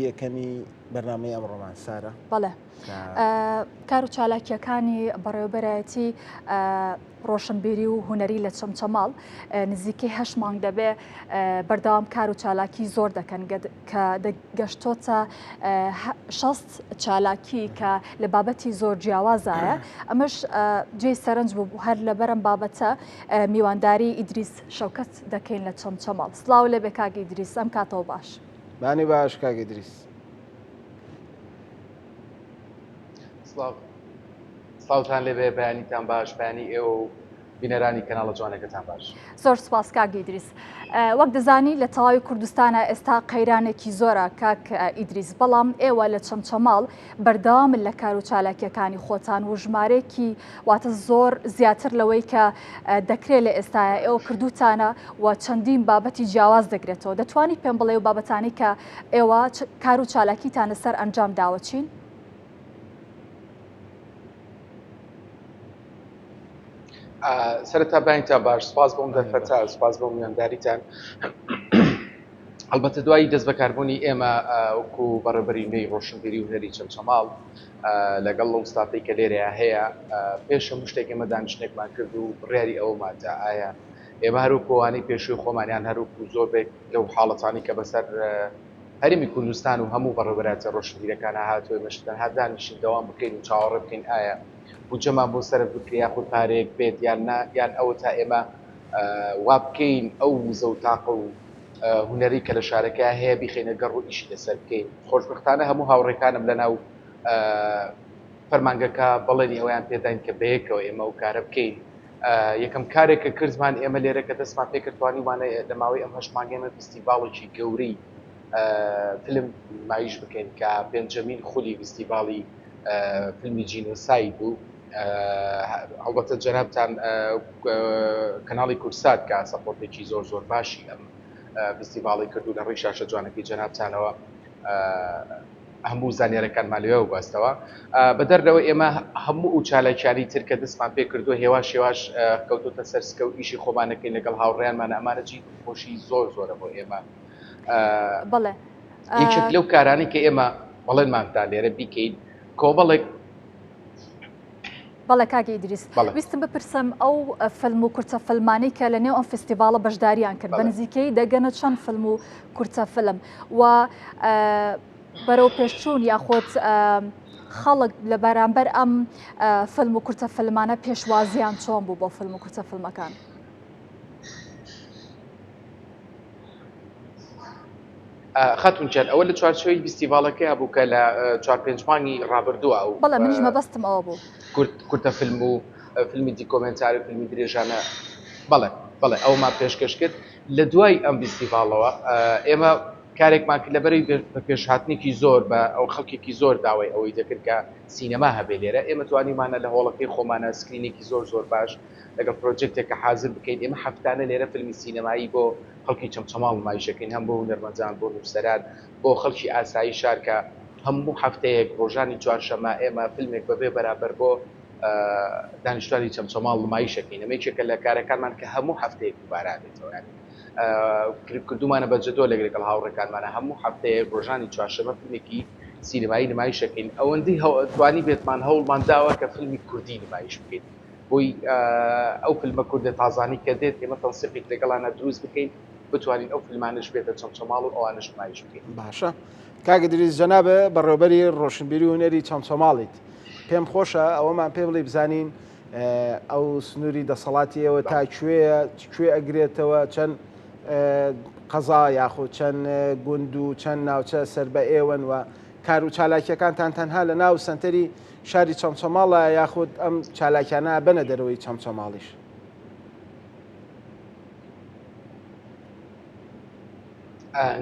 یەکەمی بەرنامەی ئەمڕۆمان سارە. بەڵێ کار و چالاکیەکانی بەڕێوەبەرایەتی ڕۆشنبیری و هوەری لە چەمچەماڵ نزیکەی 8 مانگ دەبێ بەردەوام کار و چالاکی زۆر دەکەن کە دەگەشتۆتە 6 چالاکی کە لە بابەتی زۆر جیاوازایە. ئەمەش جێی سەرنج بوو هەر لەبەرم بابەتە میوانداری ئیدریس شەوکەت دەکەین لە چەمچەماڵ. سڵاو لێ بێ کاک ئیدریس، ئەم کاتەوە باش. بانی باش کاک ئیدریس. سڵاوتان لێبێ، بەیانیتان باش، بەیانی ئێوە و بینەرانی کەناڵە جوانەکەتان باش. زۆر سپاس کاک ئیدریس. وەک دەزانی لە تەواوی کوردستانە ئێستا قەیرانێکی زۆرە کاک ئیدریس، بەڵام ئێوە لە چەمچەماڵ بەردەوامن لە کار و چالاکیەکانی خۆتان و ژمارەیەکی واتە زۆر زیاتر لەوەی کە دەکرێت لە ئێستاە ئێوە کردوتانە و چەندین بابەتی جیاواز دەگرێتەوە. دەتوانیت پێم بڵێ و بابەتانی کە ئێوە کار و چالاکیتانە سەر ئەنجام داوەچین؟ سەرەتا باینتان باش، سپاس بۆم دەرفەتە، سپاس بۆ میوانداریتان. ئەلبەتە دوایی دەست بەکاربوونی ئێمە وەکو بەڕێوەبەرینەی ڕۆشنبیری و هوەری چەمچەماڵ لەگەڵ ئەو ستافەی کە لێرەیە هەیە، پێش هەموو شتێک ئێمە دانیشتێکمان کرد و بڕیاری ئەوماندا ئایا ئێمە هەروەکو ئەوانەی پێشووی خۆمانیان هەروەکو زۆربێک لەو حاڵەتانی کە بەسەر هەرێمی کوردستان و هەموو بەڕێوەبەرایەتی ڕۆشنبیرەکانە هاتووە مەشتەنها دانیشین دەوام بکەین و چاوەڕێ بکەین ئایا بودجەمان بۆ سەرف بکرێ یاخود پارەیەک بێت یان ئەوە تا ئێمە وا بکەین ئەو زەوتاقە و هوەری کە لە شارەکە هەیە بیخینە گەڕ و ئیشی لەسەر بکەین. خۆشبەختانە هەموو هاوڕێکانم لەناو فەرمانگەکە بەڵێنی ئەویان پێداین کە بەیەکەوە ئێمە و کارە بکەین. یەکەم کارێکە کردمان ئێمە لێرە کە دەستمان پێ کردوانیوانە لە ماوەی ئەم 8 مانگێمە فستیڤاڵێکی گەورەی فیلم مایش بکەین کە پێنجەمین خولی فستیڤاڵی فیلمی جینۆساید بوو. هەڵبەتە جەنابتان کەناڵی کورسات کە سەپۆرتێکی زۆر زۆر باشی ئەم فستیڤاڵی کردو لە ڕێی شاشە جوانەکەی جەنابتانەوە هەموو زانیارەکانمان لێوە بگواستەوە. بەدەرەوە ئێمە هەموو و چالاکیانی تر کە دەستمان پێ کردووە هێواش هێواش کەوتوتە سەرسکە و ئیشی خۆمانەکەین لەگەڵ هاوڕێیانمان ئەمانەجی خۆشی زۆر زۆرە بۆ ئێمە. بەڵێ یەکێک لەو کارانی کە ئێمە بەڵێنمانتان لێرە بیکەین کۆمەڵێک. بەڵێ کاکی ئیدریس، ویستم بپرسم ئەو فیلم و کورتە فیلمانەی کە لە نێو ئەم فستیڤاڵە بەشداریان کرد بە نزیکەی دەگەنە چەند فیلم و کورتە فیلم و بەرەو پێشچوون یاخۆت خەڵک لە بەرامبەر ئەم فیلم و کورتە فیلمانە پێشوازیان چۆن بوو بۆ فیلم و کورتە فیلمەکان؟ خاتونجان ئەوە لە چوارچێوەی فستیڤاڵەکەی هەبوو کە لە 4-5 مانگی ڕابردووە و بەڵێ منیش مەبەستم ئەوە بوو کورتە فیلم و فیلمی دیکۆمنتاری و فیلمی درێژانە. بەڵێ ئەومان پێشکەش کرد. لە دوای ئەم فستیڤاڵەوە ئێمە کارێکمان کرد لەبەری بە پێشهاتنێکی زۆر بە ئەو خەڵکێکی زۆر داوای ئەوەی دەکرد کە سینەما هەبێ لێرە. ئێمە توانیمانە لە هۆڵەکەی خۆمانە سکرینێکی زۆر زۆر باش لەگەڵ پرۆجێکتێکە حازر بکەین. ئێمە هەفتانە لێرە فیلمی سینەمایی بۆ خەڵکی چەمچەماڵ نمایشەکەین، هەم بۆ هونەرمەندان، بۆ نووسەران، بۆ خەڵکی ئاسایی شار کە هەموو هەفتەیەک ڕۆژانی چوارشەمە ئێمە فیلمێک بەبێ بەرابەر بۆ دانیشتوانی چەمچەماڵ نمایشەکەین. ئەمە یەکێکە لە کارەکانمان کە هەموو هەفتەیەک دووبارابێتەوە. کردومانە بەجدۆ لەگەڵ هاوڕێکانمانە هەموو هەفتەیەک ڕۆژانی چوارشەمە فیلمێکی سینەمایی نمایشەکەین. ئەوەندەی توانی بێتمان هەوڵمان داوە کە فیلمی کوردی نمایش بکەین بۆی ئەو فیلمە کوردە تازانی کە دێت ئێمە تەنسیقێک لەگەڵانە دروست بکەین بتوانین ئەو فیلمانش بێتە چەمچەماڵ و ئەوانش نمایش بکەین. باشە کاک ئیدریس جەنابە بەڕێوەبەری ڕۆشنبیری و هونەری چەمچەماڵیت، پێم خۆشە ئەوەمان پێ بڵێ بزانین ئەو سنووری دەسەڵاتی ئێوە تا کوێ ئەگرێتەوە، چەند قەزا یاخود چەند گوند و چەند ناوچە سەر بە ئێوەن و کار و چالاکیەکانتان تەنها لە ناو سنتەری شاری چەمچەماڵە یاخود ئەم چالاکیانە بنە دەرەوەی چەمچەماڵیش؟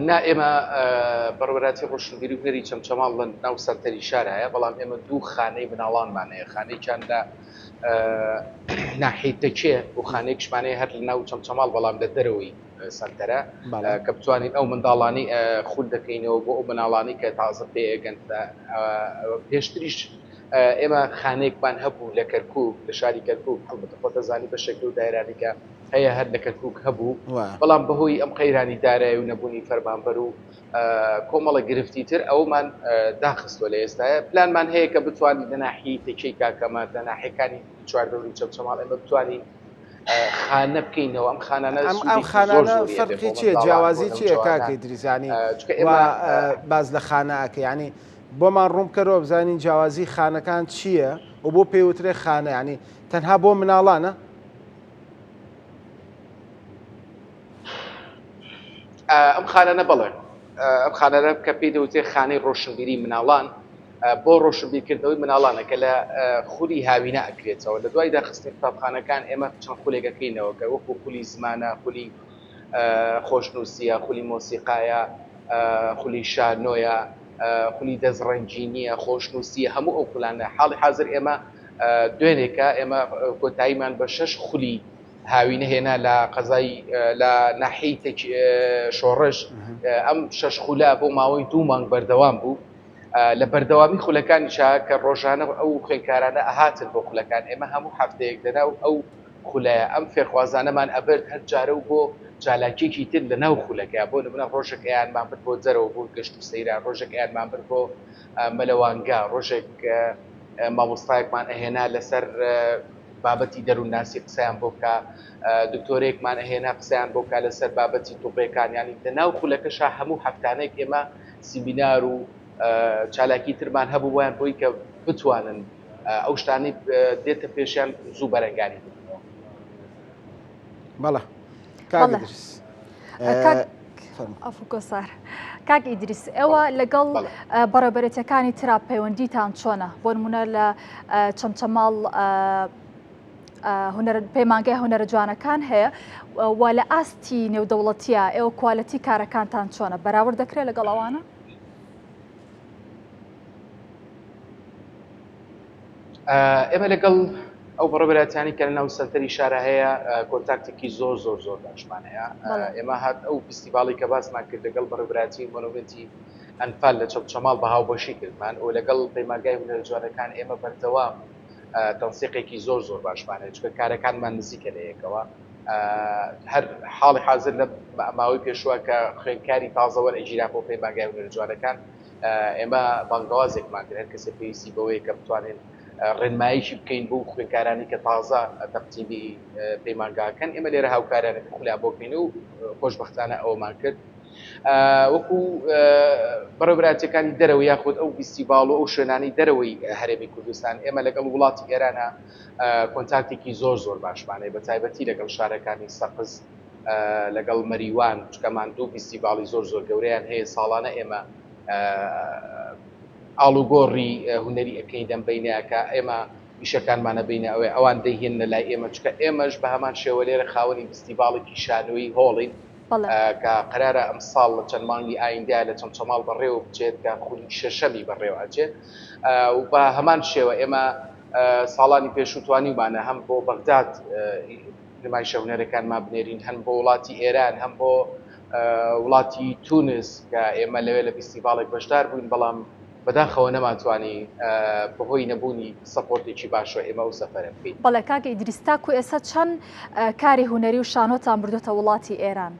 نا ئێمە بەڕێوەبەراتی ڕۆشنبیری و هونەری چەمچەماڵ لە ناو سەنتەری شارایە، بەڵام ئێمە دوو خانەی بناڵانمانەیە، خانەیەکیان لە ناحیەی تەکێ و خانەیەکیشمانەیە هەر لە ناو چەمچەماڵ بەڵام لە دەرەوەی سنتەرە کە بتوانین ئەو منداڵانی خول دەکەینەوە بۆ ئەو مناڵانی کە تازە پێگەن. پێشتریش ئێمە خانەیەکمان هەبوو لە کەرکووک لە شاری کەرکووک، هەڵبەتە خۆتەزانی بەشێک و دایرانی کە هەیە هەر لە کەرکک هەبوو بەڵام بەهۆی ئەم قەیرانی دارایی و نەبوونی فەرمانبەر و کۆمەڵە گرفتی تر ئەومان داخستۆ لە ئێستاە پلانمان هەیە کە بتوانین لە ناحیی تێکەی کاکەمان لە ناحیەکانی چواردەوری چەمچەماڵ ئێمە بتوانین خانە بکەینەوە ئەم خانانە ئەم خانانە فەرقی چیە جیاوازی چییە کاکەی دریزانی باز لە خانەکە ینی بۆمان ڕوون کەرەوە بزانین جیاوازی خانەکان چییە و بۆ پێوترێ خانە ینی تەنها بۆ مناڵانە ئەم خانانە بڵێ ئەم خانەرە کە پێی دەوتێ خانەی ڕۆشنبیری مناڵان بۆ ڕۆشنبیرکردنەوەی مناڵانە کە لە خولی هاوینە ئەکرێتەوە لە دوای داخستنی قوتابخانەکان ئێمە چەند خولێکەکەینەوە کە وەکو خولی زمانە خولی خۆشنووسیە خولی مۆسیقایە خولی شانۆیە خولی دەستڕەنجینیە خۆشنووسیە هەموو ئەو خولانە حاڵی حاضر ئێمە دوێنێکە ئێمە کۆتاییمان بە 6 خولی هاوینە هێنا لە قەزای لە ناحیەی شۆڕش ئەم 6 خولا بۆ ماوەی 2 مانگ بەردەوام بوو لە بەردەوامی خولەکانیشا کە ڕۆژانە ئەو خوێنکارانە ئەهاتن بۆ خولەکان ئێمە هەموو هەفتەیەک لەناو ئەو خولایە ئەم فێرخوازانەمان ئەبرد هەر جارە و بۆ چالاکیێکی تر لە ناو خولەکە بۆ نمونە ڕۆژێک ئەیانمان برد بۆ جەرەوە بۆ گەشت و سەیران ڕۆژێک ئەیانمان برد بۆ مەلەوانگا ڕۆژێک مامۆستایەکمان ئەهێنا لەسەر بابەتی دەروونناسی قسەیان بۆ بکە دکتۆرێکمان ئەهێنا قسەیان بۆ بکە لەسەر بابەتی تووڕێکان ینی لە ناو خولەکەشا هەموو هەفتانێک ئێمە سیمینار و چالاکی ترمان هەبوو بۆیان بۆی کە بتوانن ئەو شتانی دێتە پێشیان زوو بەرەنگانی بەڵە ئەفکۆسار کاک ئیدریس ئێوە لەگەڵ بەڕێبەرێتەکانی ترا پەیوەندیتان چۆنە بۆ نمونە لە چەمچەماڵ پەیمانگای هونەرە جوانەکان هەیە و لە ئاستی نێودەوڵەتیە ئێوە کوالەتی کارەکانتان چۆنە بەراورد دەکرێت لەگەڵ ئەوانە؟ ئێمە لەگەڵ ئەو بەڕێبەرەتانی کە لە ناو سەنتەری شارە هەیە کۆنتاکتێکی زۆر زۆر زۆر باشمان هەیە ئێمە هات ئەو فستیڤاڵی کە باسمان کرد لەگەڵ بەڕێبەتی مۆنومنتی ئەنفال لە چەمچەماڵ بە هاوبەشی کردمان و لەگەڵ پەیمانگای هونەرە جوانەکان ئێمە بەردەوام تەنسیقێکی زۆر زۆر باشمان هەیە چونکە کارەکانمان نزیکە لە یەکەوە هەر حاڵی حاضر لە ماوەی پێشوە کە خوێندکاری تازەوە ئەجیرا بۆ پەیمانگای هونەرە جوانەکان ئێمە بانگەوازێکمان کرد هەر کەسێک پێویستی بەوەیە کە بتوانین ڕێنماییشی بکەین بۆ خوێنکارانی کە تازە تەقتیبی پەیمانگاکەن ئێمە لێرە هاوکارانێک خولا بۆ بکەین و خۆشبەختانە ئەومان کرد وەکو بەڕێبەراتەکانی دەرەوە یاخود ئەو فستیڤاڵ و ئەو شوێنانی دەرەوەی هەرێمی کوردستان ئێمە لەگەڵ وڵاتی ئێرانە کۆنتاکتێکی زۆر زۆر باشمانەیە بە تایبەتی لەگەڵ شارەکانی سەقز لەگەڵ مەریوان چکە ماندوو فستیڤاڵی زۆر زۆر گەورەیان هەیە ساڵانە ئێمە ئاڵوگۆڕی هونەری ئەەکەی دەم بینەکە ئێمە پیشەکانمانە بینە ئەوەی ئەوان دەهێن لە لای ئێمە چکە ئێمەش بە هەمان شێوە لێرە خاوەنی فستیڤاڵێکی شانۆی هۆڵین کە قرارە ئەم ساڵ لە چەند مانگی ئایندە لە چەمچەماڵ بەڕێوە بچێت کە خولی شەشەمی بەڕێوە ئەچێت و بە هەمان شێوە ئێمە ساڵانی پێشوتوانیمانە هەم بۆ بەغداد نمایشە هونەرەکانمان بنێرین هەم بۆ وڵاتی ئێران هەم بۆ وڵاتی تونس کە ئێمە لەوێ لە فستیڤاڵێک بەشدار بووین بەڵام بەداخەوە نەماتوانی بەهۆی نەبوونی سەپۆرتێکی باشە ئێمە و سەفەرە بکەین. بەڵێ کاکە ئیدریس تاکو ئێستا چەند کاری هونەری و شانۆتان بردوتە وڵاتی ئێران؟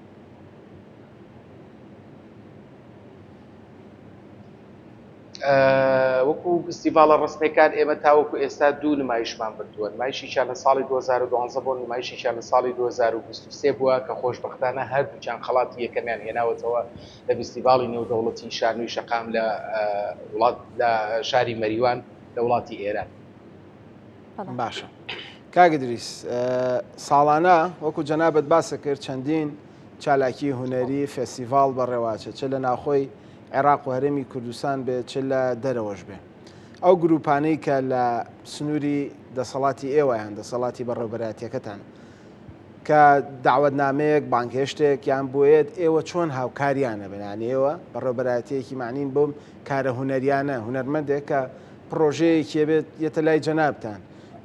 وەکو فستیڤاڵە ڕستنەکان ئێمە تاوەکو ئێستا 2 نمایشمان بردووە نمایشیشان لە ساڵی 2012 بۆ نمایشیشان لە ساڵی 2023 بووە کە خۆشبەختانە هەردووچیان خەڵاتی یەکەمیان هێناوەتەوە لە فستیڤاڵی نێودەوڵەتی شانۆی شەقام لە شاری مەریوان لە وڵاتی ئێران. باشە کاگە دریس ساڵانە وەکو جەنابەت باسە کرد چەندین چالاکی هونەری فستیڤاڵ بەڕێواچە چ لە ناخۆی عێراق و هەرێمی کوردستان بێت چ لە دەرەوەش بێ ئەو گروپانەی کە لە سنووری دەسەڵاتی ئێوەیان دەسەڵاتی بەڕێوەبەراتیەکەتان کە داوەتنامەیەک بانکهێشتێک یان بۆیێت ئێوە چۆن هاوکاریانە بنانی ئێوە بەڕێوەبەراتیەکی معنین بۆم کارە هونەریانە هونەرمەندێک کە پرۆژەیەکی بێت یەتە لای جەنابتان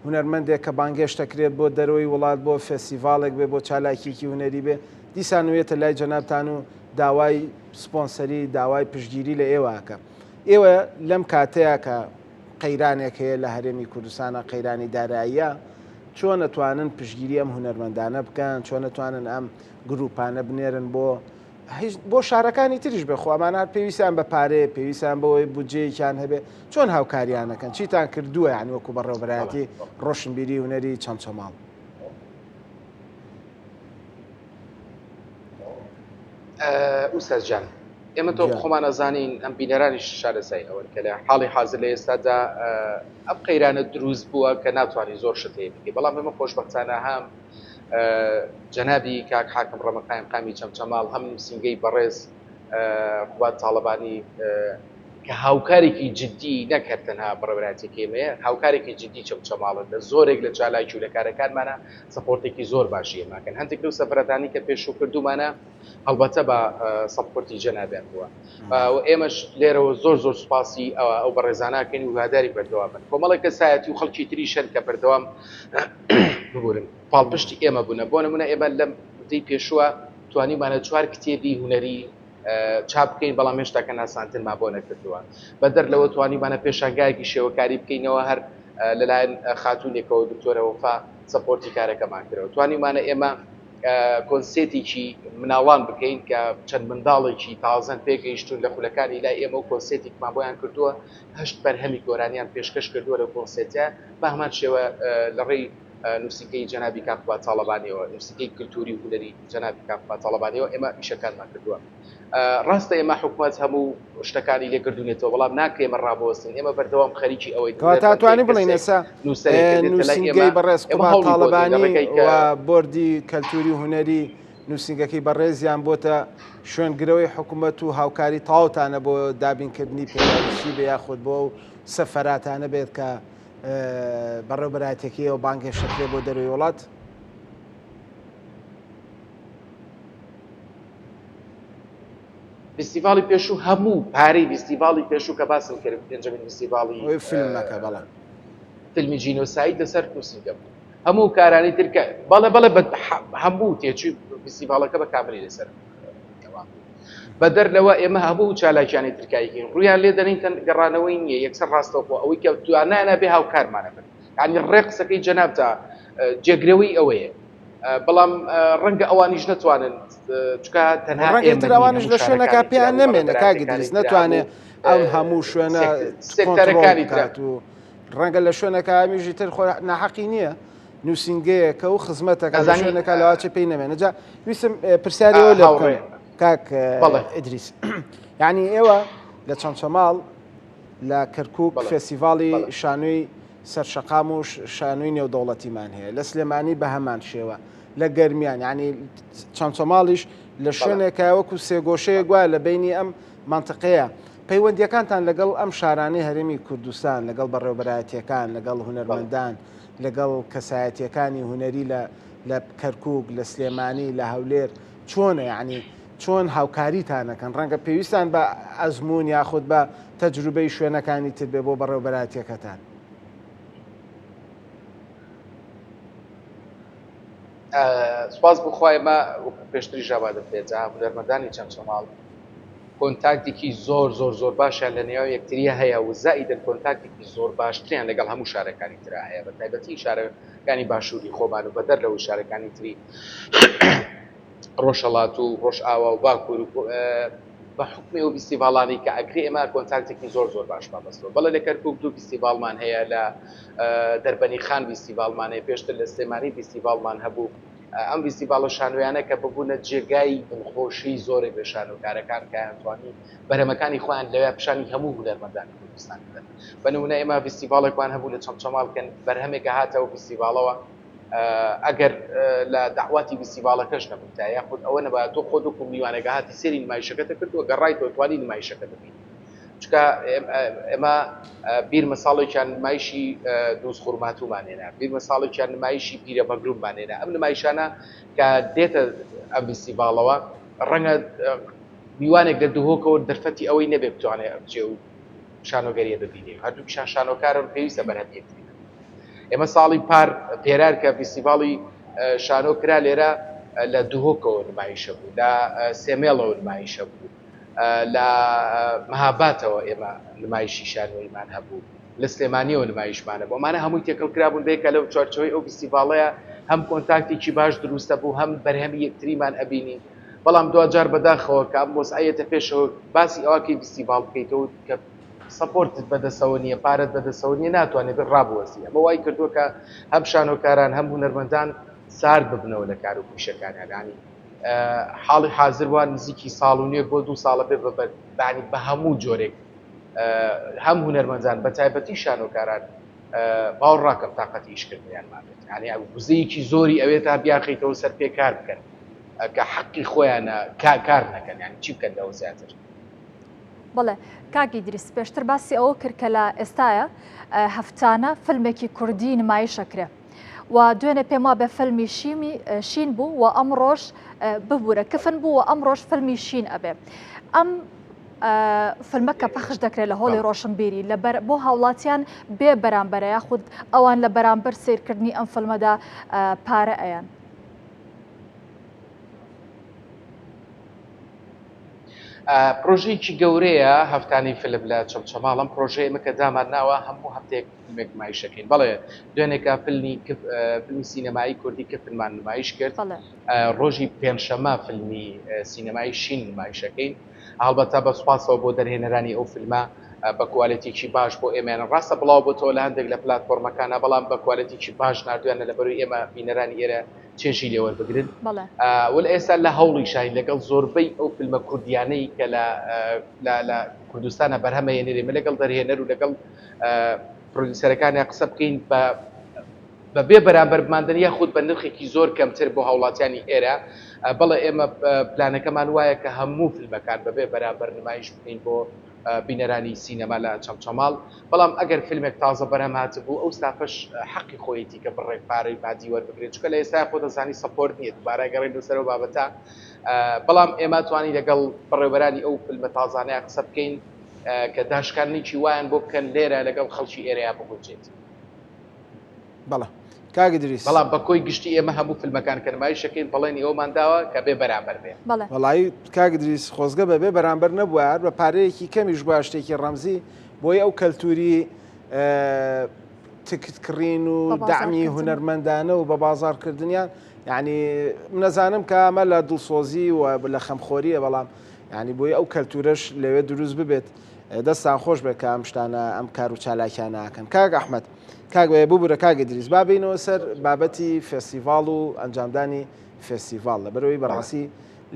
هونەرمەندێک کە بانگهێشتەکرێت بۆ دەرەوەی وڵات بۆ فستیڤاڵێک بێ بۆ چالاکیێکی هونەری بێ دیسانوێتە لای جەنابتان و داوای سپۆنسەری داوای پشتگیری لە ئێوەکە ئێوە لەم کاتەیە کە قەیرانێک هەیە لە هەرێمی کوردستانە قەیرانی داراییە چۆن نەتوانن پشگیری ئەم هونەرمەندانە بکەن، چۆن نەتوانن ئەم گروپانە بنێرن بۆ شارەکانی تریش بێ خۆمانات پێویستیان بە پارێ پێویستیان بەوەی بودجەیەکیان هەبێ چۆن هاوکاریانەکەن چیتان کردووە یعنی وەکو بەڕێوەبەرایەتی ڕۆشنبیری هونەری چەمچەماڵ؟ ئوستاز جان ئێمە تۆ خۆمان ئەزانین ئەم بینەرانی شارەزای ئەوە کە لە حاڵی حاضر لە ئێستادا ئەم قەیرانە دروست بووە کە ناتوانانی زۆر شت هەیە بکەی بەڵام ئێمە خۆشبەختانە هەم جەنابی کاک حاکم ڕەمەقایم قامی چەمچەماڵ هەم نووسینگەی بەڕێز قوات تاڵەبانی کە هاوکارێکی جددی نەکرد تەنها بەڕێوەبەرایەتێکی ئێمەیە هاوکارێکی جددی چەمچەماڵن لە زۆرێک لە چالاکی و لە کارەکانمانە سەپۆرتێکی زۆر باشی ئێماکەن هەندێک لەو سەفرەتانی کە پێشوو کردومانە هەڵبەتە بە سەپۆرتی جەنابیان بووە و ئێمەش لێرەوە زۆر سوپاسی ئەو بەڕێزاناکەین و هاداری بەردەوامن کۆمەڵێک کەسایەتی و خەڵکی تریشن کە بەردەوام ببورن پاڵپشتی ئێمە بوونە بۆ نمونە ئێمە لەم دەی پێشووە توانیمانە 4 کتێبی هونەری چاپ بکەین بەڵام هێشتاکە ناسانتنما بۆ نەکردووە بەدەر لەوە توانیمانە پێشانگایەکی شێوەکاری بکەینەوە هەر لەلایەن خاتونێکەوە دکتۆرە وفا سەپۆرتی کارەکەمان کردەوە توانیمانە ئێمە کۆنسێتێکی مناڵان بکەین کە چەند منداڵێکی تازەن پێگەیشتون لە خولەکانی لای ئێمە و کۆنسێتێکمان بۆیان کردووە 8 بەرهەمی گۆرانیان پێشکەش کردووە لە کۆنسێتە بە هەمان شێوە لە ڕێی نووسینگەی جەنابی کاکبات تاڵەبانیەوە نووسینگەی کللتوری و هونەری جەنابی کاکبات تاڵەبانیەوە ئێمە ئیشەکانمان کردووە ڕاستە ئێمە حکوومەت هەموو شتەکانی لێکردوونێتەوە بەڵام ناکە ئێمە ڕابوەستن ئێمە بەردەوام خەریکی ئەوەی توانی بڵین ئێستا نووسینگەی بەڕێز قوبات تاڵەبانی و بۆردی کەلتوری و هونەری نووسینگەکەی بەڕێزیان بۆتە شوێنگرەوەی حکوومەت و هاوکاری تاوتانە بۆ دابینکردنی پێداویشی بە یاخود بۆ و سەفەراتانە بێت کە بەڕێوەبەرایەتێکی و بانگێ شەکرێ بۆ دەروی وڵات فستیڤاڵی پێشوو هەموو پارەی فستیڤاڵی پێشوو کە باسم کرد پێنجەمین فستیڤاڵی فیلمەکە بەڵێ فیلمی جینۆساید لەسەر نووسینگە بوو هەموو کارانی ترکە بەڵێ هەموو تێچوی فستیڤاڵەکە بە کاملی لەسەر بەدەر لەوە ئێمە هەموو چالاکیانی ترکایەکەین ڕویان لێ دەنین گەڕانەوەی نییە یەکسەر ڕاستەوە ئەوەی کە توانانە بێ هاوکارمانە بن یعنی ڕێ قسەکەی جەناب تا جێگرەوەی ئەوەیە بەڵام ڕەنگە ئەوانیش نەتوانن چکە تەنها ئێمەوانش لە شوێنەکە پێیان نەمێنە کاگی دەست نەتوانێت ئەم هەموو شوێنە سێکتەرەکانی کات و ڕەنگە لە شوێنەکە ئامیژی تر خۆ ناحەقی نییە نووسینگەیەکە و خزمەتەکە لە شوێنەکە لەواچە پێی نەمێنە جا ویسم پرسیارەوە لە بکەم کاک ئیدریس یعنی ئێوە لە چەمچەماڵ لە کەرکووک فێستیڤاڵی شانووی سەرشەقام و شانووی نێودەوڵەتیمان هەیە لە سلێمانی بە هەمان شێوە لە گەرمیان ینی چەمچەماڵیش لە شوێنێکە وەکو سێگۆشەیە گوایە لە بینی ئەم منطقەیە پەیوەندیەکانتان لەگەڵ ئەم شارانەی هەرێمی کوردستان لەگەڵ بەڕێوەبەرایەتیەکان لەگەڵ هونەرمەندان لەگەڵ کەسایەتیەکانی هونەری لە کەرکووک لە سلێمانی لە هەولێر چۆنە یعنی چۆن هاوکاریتانەکەن ڕەنگە پێویستان بە ئەزمون یاخود بە تەجروبەی شوێنەکانی تر بێ بۆ بەڕێوەبەرایەتیەکەتان سپاس بخوای ئێمە پێشتری ژابادە پێجا هونەرمەندانی چەمچەماڵ کۆنتاکتێکی زۆر باشیان لە نێو یەکتریە هەیە و زائیدەن کۆنتاکتێکی زۆر باشتریان لەگەڵ هەموو شارەکانی ترا هەیە بە تایبەتی شارەکانی باشووری خۆمان و بەدەر لەو شارەکانی تری ڕۆژهەڵات و ڕۆژ ئاوا و باکوور بە حکمی و فستیڤاڵانی کە ئەگری ئێمە کۆنتاکتێکی زۆر باش بەستەوە بەڵێ لە کەرکووک 2 فستیڤاڵمان هەیە لە دەربەنی خان فستیڤاڵمان هەیە پێشتر لە سلێمانی فستیڤاڵمان هەبوو ئەم فستیڤاڵە شانویانە کە ببوونە جێگای دڵخۆشی زۆرێک لە شانۆکارەکان کە ئەتوانی بەرهەمەکانی خۆیان لەوێ پیشانی هەموو هونەرمەندانی کوردستان بدەن بە نمونە ئێمە فستیڤاڵێکمان هەبوو لە چەمچەماڵ کە بەرهەمێکە هاتەوە فستیڤاڵەوە ئەگەر لە داواتی فستیڤاڵەکەش نەبووتە یاخود ئەوە نەبات تۆ خۆت وەکو میوانێکە هاتی سێری نمایشەکەتە کردووە گەڕایتەوە توانی نمایشەکە ببین چکە ئێمە بیر مەساڵێکیان نمایشی دۆز خوڕماتوومانێنە بیر مەساڵێکیان نمایشی پیرە بەگروممانێنە ئەم نمایشانە کە دێتە ئەم فستیڤاڵەوە ڕەنگە میوانێک لە دهۆکەوە دەرفەتی ئەوەی نەبێ بتوانێت ئەبجێ و شانۆگەریە ببینێ هەردوو پیشان شانۆکارن پێویستە بەرهەمێتی ئێمە ساڵی پار پێرار کە فستیڤاڵی شانۆ کرا لێرە لە دهۆکەوە نمایشە بوو لە سێمێڵەوە نمایشە بوو لە مەهاباتەوە ئێمە نمایشی شانۆیمان هەبوو لە سلێمانیەوە نمایشمانە بۆ ئەمانە هەمووی تێکەڵ کرابوون بێکە لەو چارچەوەی ئەو فستیڤاڵەیە هەم کۆنتاکتێکی باش دروستە بوو هەم بەرهەمی یەکتریمان ئەبینین بەڵام دوجار بەداخەوە کە ئەم بۆسعەتە پێشەوە باسی ئەوکەی فستیڤاڵ بکەیتەوە کە سپۆرتت بەدەسەوە نییە پارەت بەدەسەوە نیە ناتوانێت ڕابوەسی ئەمە وای کردووە کە هەم شانۆکاران هەم هونەرمەندان سارد ببنەوە لە کار و پیشەکانیانی حاڵی حاضر وان نزیکی ساڵ و نیە بۆ 2 ساڵە بێ بەبانی بە هەموو جۆرێک هەم هونەرمەندان بە تایبەتی شانۆکاران باوەڕ ڕاکەم تااقەتی ئیشکردنیان مابێت ینی گوزەیەکی زۆری ئەوێت تا بیاخیتەوە سەر پێ کار بکەن کە حەقی خۆیانە کار نەکەن ینی چی بکەن لەوە زیاتر. بەڵێ کاگی دریس پێشتر باسی ئەوە کرد کە لە ئێستاە هەفتانە فیلمێکی کوردی نمایشەکرێ و دوێنێ پێم وا بە فیلمی شین بوو و ئەم ڕۆژ ببوورە کفن بوو و ئەم ڕۆژ فیلمی شین ئەبێ ئەم فیلمەکە پەخش دەکرێت لە هۆڵی ڕۆشنبیری بۆ هاوڵاتیان بێ بەرامبەرە یاخود ئەوان لە بەرامبەر سیرکردنی ئەم فیلمەدا پارە ئەیان. پرۆژەیەکی گەورەیە هەفتانی فیلم لە چەمچەماڵم پرۆژەیە مەکە دامان ناوە هەموو هەفتێک فیلمێک نمایشەکەین بەڵێ دوێنێکە فیلمی سینەمایی کوردی کە فیلمان نمایش کرد ڕۆژی پێنجشەمە فیلمی سینەمایی شین نمایشەکەین هەڵبەتە بە سوپاسەوە بۆ دەرهێنەرانی ئەو فیلمە بە کوالەتێکی باش بۆ ئێمەیان ڕاستە بڵاو بۆتەوە لە هەندێک لە پلاتفۆرمەکانە بەڵام بە کوالەتێکی باش نردویانە لەبەروی ئێمە بینەرانی ئێرە چێژی لێوە بگرن وەل ئێستا لە هەوڵی شاین لەگەڵ زۆربەی ئەو فیلمە کوردیانەی کە لە کوردستانە بەرهەمەیەنێرێمە لەگەڵ دەرهێنەر و لەگەڵ پرۆدیوسەرەکانیان قسە بکەین بە بێ بەرامبەر بماندنی یاخود بە نرخێکی زۆر کەمتر بۆ هاوڵاتیانی ئێرە بەڵێ ئێمە پلانەکەمان وایە کە هەموو فیلمەکان بەبێ بەرامبەر نمایش بکەین بۆ بینەرانی سینەما لە چەمچەماڵ بەڵام ئەگەر فیلمێک تازە بەرهەم هاتبوو ئەو سافش حەقی خۆیەتی کە بڕێک پارەی مادی وەربگرێت چکە لە ئێستا خۆ دەزانی سەپۆرت نییە بارەگەڕی لەسەرەوە بابەتە بەڵام ئێمە توانی لەگەڵ بەڕێوەبەرانی ئەو فیلمە تازانەیە قسە بکەین کە داشکارنێکی وایان بۆ بکەن لێرە لەگەڵ خەڵکی ئێرەیە بگوچێت. بەڵێ کاگە دریس بەڵام بە کۆی گشتی ئێمە هەموو فیلمەکان کە نمایشەکەین بەڵێنی ئەومان داوە کە بێ بەرامبەر بێ وەڵایی کاگە دریس خۆزگە بەبێ بەرامبەر نەبووە بە پارەیەکی کەمیش بە شتێکی ڕەمزی بۆی ئەو کەلتوری تکتکڕین و دامی هونەرمەندانە و بە بازارکردنیان یعنی نەزانم کە ئەمە لە دڵسۆزی و لە خەمخۆریە بەڵام ینی بۆی ئەو کەلتورەش لەوێ دروست ببێت دەستان خۆش بێت کە ئەم شتانە ئەم کار و چالاکیان ناکەن. کاگ ئەحمەد کاگوێ ببوورە کاگە دریس بابینەوە سەر بابەتی فێستیڤاڵ و ئەنجامدانی فێستیڤاڵ لە بەرەوەی بەڕاستی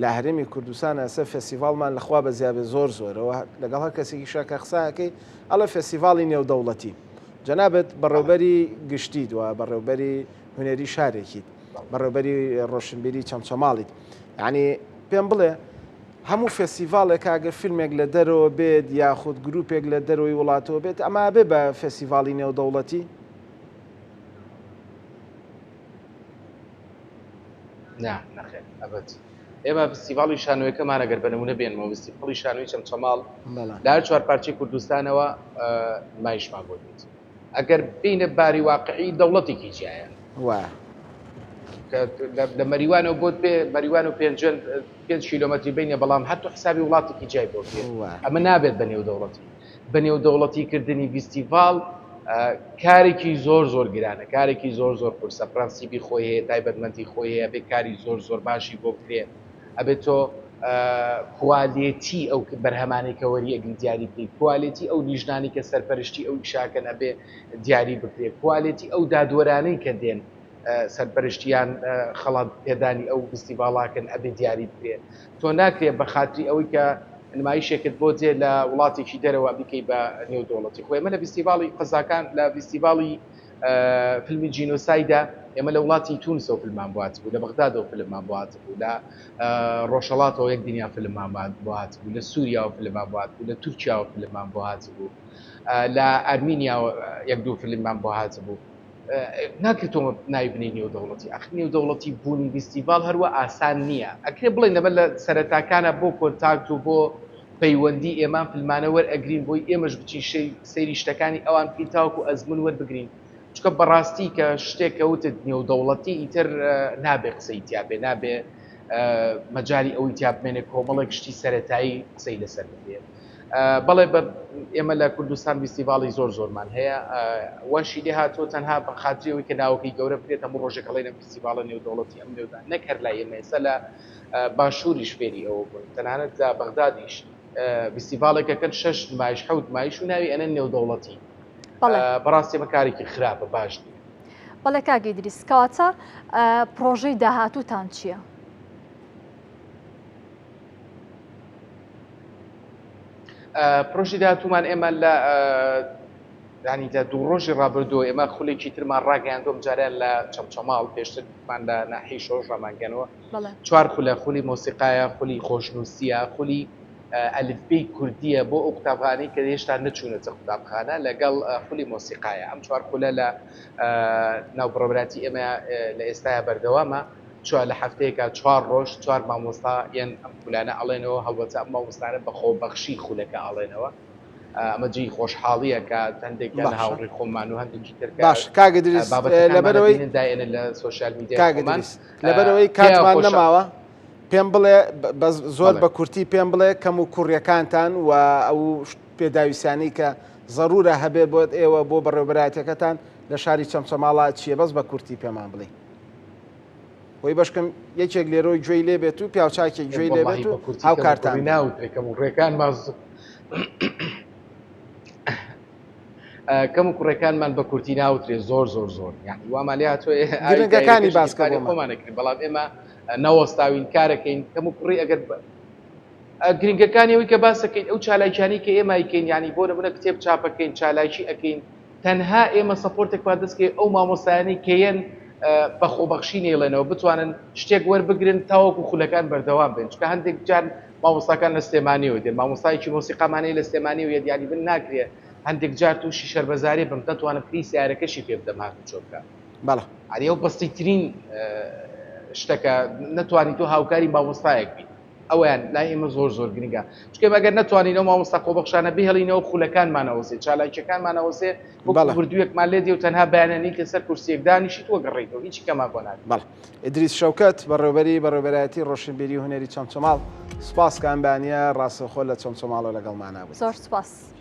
لە هەرێمی کوردستانە سەر فێستیڤاڵمان لەخوا بە زیابێ زۆرەوە لەگەڵ هەر کەسێکی شاکە قساکەی ئەڵە فێستیڤاڵی نێودەوڵەتی جەنابەت بەڕێوەبەری گشتیت و بەڕێوەبەری هونەری شارێکیت بەڕێوەبەری ڕۆشنبیری چەمچەماڵیت یعنی پێم بڵێ هەموو فێستیڤالێک ئەگەر فیلمێک لە دەرەوە بێت یاخود گروپێک لە دەرەوەی وڵاتەوە بێت ئەمە بێ بە فێستیڤاڵی نێودەوڵەتی نەخێت ئەبەت ئێمە فستیڤاڵی شانۆیەکەمان ئەگەر بە نمونە بێنمەوە فستیڤاڵی شانۆی چەمچەماڵ لە هەر چوار پارچەی کوردستانەوە نمایشمان بۆ بێت ئەگەر بینە باری واقعی دەوڵەتێکی جیایە لە مەریوانەوە بۆت بێ مەریوان و 5 کیلۆمەتری بینە بەڵام هەتو حسابی وڵاتێکی جای بۆ بێ ئەمە نابێت بە نێودەوڵەتی بە نێودەوڵەتیکردنی فستیڤاڵ کارێکی زۆر گرانە کارێکی زۆر قورسە پرەنسیبی خۆی هەیە تایبەتمەندی خۆی هەیە بێ کاری زۆر باشی بۆ بکرێت ئەبێت تۆ کوالێتی ئەو بەرهەمانێکە وەری ئەگری دیاری بکەیت کوالێتی ئەو لیژنانی کە سەرپەرشتی ئەو شاکەن ئەبێ دیاری بکرێت کوالێتی ئەو دادوەرانەی کە دێن سەرپەرشتیان خەڵات پێدانی ئەو فستیڤاڵاکەن ئەبێ دیاری بکرێت تۆ ناکرێت بە خاتری ئەوەی کە نمایشێکت بۆ جێ لە وڵاتێکی دەرەوە بکەی بە نێودەوڵەتی خۆی ئێمە لە فستیڤاڵی قەزاکان لە فستیڤاڵی فیلمی جینۆسایدا ئێمە لە وڵاتی تونسەوە فیلممان بوات بوو لە بەغدادەوە فیلممان بوات بوو لە ڕۆژهەڵاتەوە یەک دنیا فیلممان بوات بوو لە سووریاوە فیلممان بوات بوو لە تورکیاوە فیلممان بوات بوو لە ئەرمینیاوە یەک دوو فیلممان بۆ هات بوو ناکرێتەوە نایبنی نێودەوڵەتی ئەخ نێودەوڵەتی بوونی فستیڤاڵ هەروە ئاسان نییە ئەکرێ بڵێن لەبەر لە سەرەتاکانە بۆ کۆنتاکت و بۆ پەیوەندی ئێمان فیلمانە وەرئەگرین بۆی ئێمەش بچین سەیری شتەکانی ئەوان بکەین تاوەکو ئەزمون وەربگرین چکە بەڕاستی کە شتێکەوتت نێودەوڵەتی ئیتر نابێ قسەی تیابێ نابێ مەجای ئەوەی تیابمێنێ کۆمەڵێک شتی سەرەتایی قسەی لەسەر بێت بەڵێ ئێمە لە کوردستان فیستیڤاڵی زۆرمان هەیە وەشی لێ هاتۆ تەنها بە خااتریەوەی کە ناوەکەی گەورە بێت هەموو ڕۆژێکەڵی لە فیستیڤالە نێودەوڵەتی ئەم نێودان نەک هەر لای ئێمەسە لە باشووریش فێری ئەوە بوون تەنانەت بەغدادیش فیستیڤالێکە کە 6 مایش حوت مایش و ناوی ئەنە نێودەوڵەتی بەڕاستی ئمە کارێکی خراپە باش نیە. بەڵێ کاگی دریس کاتە پرۆژەی داهاتووتان چییە؟ پرۆژی داهاتوومان ئێمە لە ینی لە دوو ڕۆژی ڕابردووە ئێمە خولێکی ترمان ڕاگەیاندۆم جاریان لە چەمچەماڵ پێشترمان لە ناحی شۆژ ڕامانگەنەوە 4 خولە خولی مۆسیقایە خولی خۆشنووسیە خولی ئەلفبەی کوردیە بۆ ئەو قوتابخانەی کە هێشتا نەچوونەتە قوتابخانە لەگەڵ خولی مۆسیقایە ئەم 4 خولە لە ناوبڕۆبراتی ئێمە لە ئێستاە بەردەوامە چوار لە هەفتەیەکە 4 ڕۆژ 4 مامۆستا یان ئەم خولانە ئەڵێنەوە هەڵبەتە ئەم مامۆستانە بە خۆبەخشی خولەکە ئەڵێنەوە ئەمە جێی خۆشحاڵیە کە هەندێک لە هاوڕێی خۆمان و هەندێکی تر باش کاگە دریس لەبەرەوەی داێنە لە سوۆشیال میدیامان لەبەرەوەی کاتمان نەماوە پێم بڵێ زۆر بە کورتی پێم بڵێ کەم و کوڕیەکانتان و ئەو پێداویستانی کە ضرورە هەبێت بۆت ئێوە بۆ بەڕێوەبەرایەتەکەتان لە شاری چەمچەماڵا چییە بەس بە کورتی پێمان بڵێ وی بەشکەم یەکێک لێرۆی گوێی لێ بێت و پیاوچاکێک گوێی لێ بێت و هاوکارتان ناوتێکەکەم و ڕێکان باز کەم و کوڕەکانمان بە کورتی ناوترێ زۆر یعنی وامان لێ هاتووە گرنگەکانی باسکاری خۆمانەکرد بەڵام ئێمە نەوەستاوین کارەکەین کەم و کوڕی ئەگەر گرنگەکانیەوەی کە باسەکەین ئەو چالاکیانی کە ئێمە ئەیکەین ینی بۆ نمونە کتێب چاپەکەین چالاکی ئەەکەین تەنها ئێمە سەپۆرتێک دەستکەی ئەو مامۆستایانی کەیەن بە خۆبەخشی نێڵێنەوە بتوانن شتێک وەربگرن تاوەکو خولەکان بەردەوام بن چکە هەندێک جار مامۆستاکان لە سلێمانیەوە دێن مامۆستایکی مۆسیقامانەی لە سلێمانی و یادیانی بن ناکرێت هەندێک جار تووشی شەربەزاری بم نەتوانم پری سیارەکەشی پێ بدەم هاتو چۆکە بەڵێ ئەو بەستیترین شتەکە نەتوانی تۆ هاوکاری مامۆستایەک بیت ئەویان لای ئێمە زۆر گرنگە چکە ئەگەر نتوانینەوە مامۆستا خۆبەخشانە بهێڵینەوە خولەکانمانەوەسێ چالاکیەکانمانەوەسێ بردوویەکمان لێ دێ و تەنها بەیانەنی کە سەر کورسیەک دانیشیت وەگەڕێیتەوە هیچ کەما بۆ ناکات. بەڵێ ئیدریس شەوکەت بەڕێوەبەرایەتی ڕۆشنبیری هونەری چەمچەماڵ سوپاس کامبانیە ڕاستەخۆ لە چەمچەماڵەوە لەگەڵمانە بوو. زۆر سوپاس.